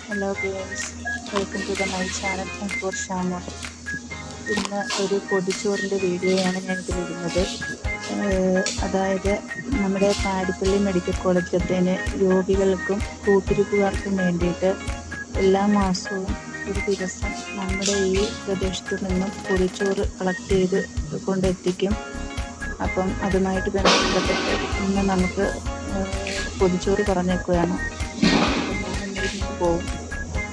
Hello girls, welcome to the my channel for Shamo. ഇന്ന് ഒരു പൊതിച്ചോറിൻ്റെ വീഡിയോയാണ് ഞാൻ ഇതിലിടുന്നത്. അതായത് നമ്മുടെ പാടിപ്പള്ളി മെഡിക്കൽ കോളേജിലത്തേന് രോഗികൾക്കും കൂട്ടിരിപ്പുകാർക്കും വേണ്ടിയിട്ട് എല്ലാ മാസവും ഒരു ദിവസം നമ്മുടെ ഈ പ്രദേശത്തു നിന്നും പൊതിച്ചോറ് കളക്ട് ചെയ്ത് കൊണ്ടെത്തിക്കും. അപ്പം അതുമായിട്ട് ബന്ധപ്പെട്ട് ഇന്ന് നമുക്ക് പൊതിച്ചോറ് പറഞ്ഞേക്കുകയാണ്. പോകും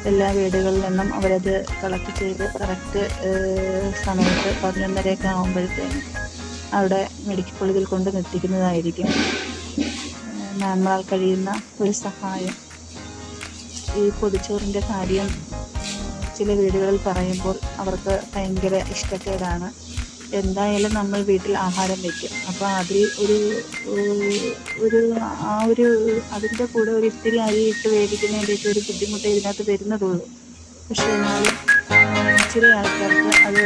എല്ലാ വീടുകളിൽ നിന്നും അവരത് കളക്ട് ചെയ്ത് കറക്റ്റ് സമയത്ത് 11:30 ആകുമ്പോഴത്തേന് അവിടെ മെഡിക്കൽ കോളേജിൽ കൊണ്ട് എത്തിക്കുന്നതായിരിക്കും. നമ്മളാൽ കഴിയുന്ന ഒരു സഹായം. ഈ പൊതിച്ചോറിൻ്റെ കാര്യം ചില വീടുകളിൽ പറയുമ്പോൾ അവർക്ക് ഭയങ്കര ഇഷ്ടക്കേടാണ്. എന്തായാലും നമ്മൾ വീട്ടിൽ ആഹാരം വയ്ക്കും, അപ്പോൾ അതിൽ അതിൻ്റെ കൂടെ ഒരു ഇത്തിരി അരി ഇട്ട് വേവിക്കുന്നതിൻ്റെയൊക്കെ ഒരു ബുദ്ധിമുട്ട് ഇതിനകത്ത് വരുന്നതുള്ളൂ. പക്ഷേ എന്നാലും ചില ആൾക്കാർക്ക് അത്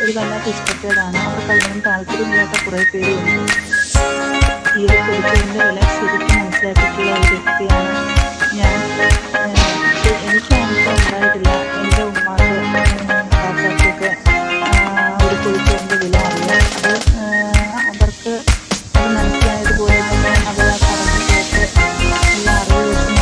ഒരു വല്ലാത്ത ഇഷ്ടക്കേടാണ്. അവർക്ക് അതിനൊന്നും താല്പര്യമില്ലാത്ത കുറേ പേരുണ്ട്. ഈ ഒരു പൊതിച്ചോറിൻ്റെ വില ശരിക്കും മനസ്സിലാക്കിയിട്ടുള്ള ഒരു വ്യക്തിയാണ് ഞാൻ. എനിക്ക് അനുഭവം ഉണ്ടായിട്ടില്ല. എൻ്റെ ഉമ്മാക്ക് പാപ്പാക്കൊക്കെ ഒരു പൊതിച്ചോറിൻ്റെ വില അറിയാം. അവർക്ക് അത് മനസ്സിലായതുപോലെ തന്നെ അവർ പറഞ്ഞു കേട്ട് എല്ലാ അറിവ് വെച്ച്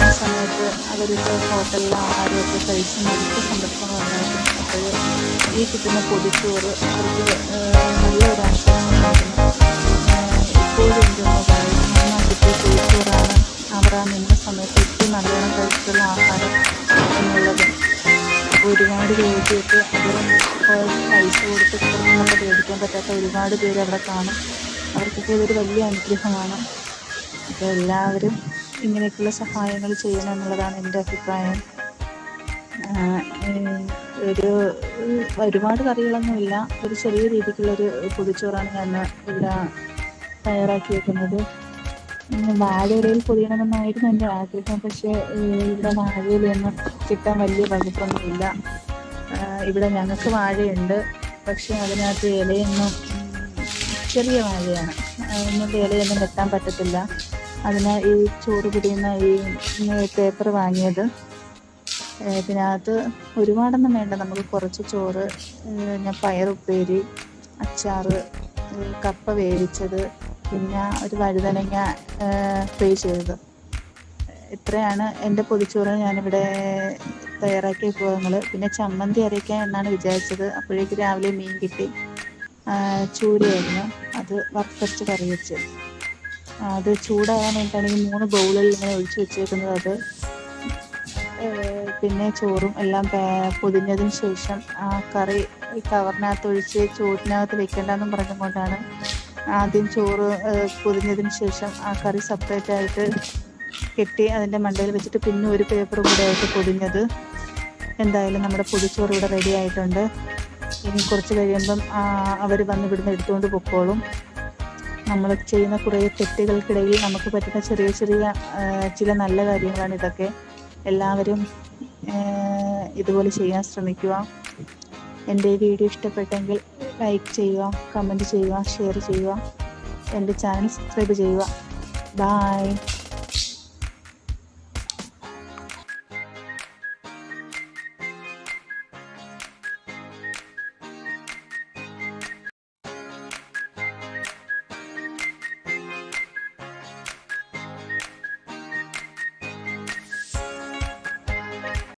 ആ സമയത്ത് അവർക്ക് ഹോട്ടലിൽ ആഹാരമൊക്കെ കഴിച്ച് നമുക്ക് സന്ദർഭങ്ങൾ ഉണ്ടാക്കും. അപ്പോൾ ഈ കിട്ടുന്ന പൊതിച്ചോറ് അവർക്ക് നല്ലൊരു ആശ്വാസമായിരുന്നു. എപ്പോഴും എന്തെന്ന് പറയും, അമ്മ കിട്ടിയ പൊതിച്ചോറാണ് അവർ ആ നിന്ന സമയത്ത് ഏറ്റവും നല്ലോണം കഴിച്ചിട്ടുള്ള ആഹാരം എന്നുള്ളത്. ഒരുപാട് രോഗിയൊക്കെ അവർ പൈസ കൊടുത്ത് പുറത്തുനിന്നൊക്കെ മേടിക്കാൻ പറ്റാത്ത ഒരുപാട് പേര് അവിടെ കാണും. അവർക്കൊക്കെ ഇതൊരു വലിയ അനുഗ്രഹമാണ്. അപ്പോൾ എല്ലാവരും ഇങ്ങനെയൊക്കെയുള്ള സഹായങ്ങൾ ചെയ്യണം എന്നുള്ളതാണ് എൻ്റെ അഭിപ്രായം. ഒരുപാട് കറികളൊന്നുമില്ല, ഒരു ചെറിയ രീതിക്കുള്ളൊരു പൊതിച്ചോറാണ് ഞാൻ ഇവിടെ തയ്യാറാക്കി വെക്കുന്നത്. വാഴയിലയിൽ പൊതിയണമെന്നായിരുന്നു എൻ്റെ ആഗ്രഹം. പക്ഷേ ഇവിടെ വാഴയിലൊന്നും കിട്ടാൻ വലിയ വകുപ്പൊന്നുമില്ല. ഇവിടെ ഞങ്ങൾക്ക് വാഴയുണ്ട്, പക്ഷേ അതിനകത്ത് ഇലയൊന്നും ചെറിയ വാഴയാണ്, അതിനകത്ത് ഇലയൊന്നും വെട്ടാൻ പറ്റത്തില്ല. അതിനാൽ ഈ ചോറ് പൊതിയുന്ന ഈ പേപ്പർ വാങ്ങിയത്. ഇതിനകത്ത് ഒരുപാടൊന്നും വേണ്ട, നമുക്ക് കുറച്ച് ചോറ്, ഞാൻ പയറുപ്പേരി, അച്ചാറ്, കപ്പ വേവിച്ചത്, പിന്നെ ഒരു വഴുതനങ്ങ ഫ്രൈ ചെയ്തത്. ഇത്രയാണ് എൻ്റെ പൊതിച്ചോറിന് ഞാനിവിടെ തയ്യാറാക്കിയ വിഭവങ്ങൾ. പിന്നെ ചമ്മന്തി അരയ്ക്കാൻ എന്നാണ് വിചാരിച്ചത്. അപ്പോഴേക്ക് രാവിലെ മീൻ കിട്ടി, ചൂരയായിരുന്നു. അത് വറുത്തരച്ച് കറി വെച്ച് അത് ചൂടാകാൻ വേണ്ടിയിട്ടാണ് ഈ 3 ബൗളിൽ ഇങ്ങനെ ഒഴിച്ച് വെച്ചേക്കുന്നത്. അത് പിന്നെ ചോറും എല്ലാം പൊതിഞ്ഞതിന് ശേഷം ആ കറി കവറിനകത്ത് ഒഴിച്ച് ചോറിനകത്ത് വെക്കേണ്ടെന്നും പറഞ്ഞുകൊണ്ടാണ് ആദ്യം ചോറ് പൊതിഞ്ഞതിന് ശേഷം ആ കറി സെപ്പറേറ്റ് ആയിട്ട് കെട്ടി അതിൻ്റെ മണ്ടയിൽ വെച്ചിട്ട് പിന്നെ ഒരു പേപ്പർ കൂടെ ആയിട്ട് പൊതിഞ്ഞത്. എന്തായാലും നമ്മുടെ പൊതിച്ചോറ് ഇവിടെ റെഡി ആയിട്ടുണ്ട്. ഇനി കുറച്ച് കഴിയുമ്പം അവർ വന്ന് ഇവിടുന്ന് എടുത്തുകൊണ്ട് പൊക്കോളും. നമ്മൾ ചെയ്യുന്ന കുറേ തെറ്റുകൾക്കിടയിൽ നമുക്ക് പറ്റുന്ന ചെറിയ ചെറിയ ചില നല്ല കാര്യങ്ങളാണ് ഇതൊക്കെ. എല്ലാവരും ഇതുപോലെ ചെയ്യാൻ ശ്രമിക്കുക. എൻ്റെ ഈ വീഡിയോ ഇഷ്ടപ്പെട്ടെങ്കിൽ ലൈക്ക് ചെയ്യുക, കമൻറ്റ് ചെയ്യുക, ഷെയർ ചെയ്യുക. എൻ്റെ ചാനൽ സബ്സ്ക്രൈബ് ചെയ്യുക. ബൈ.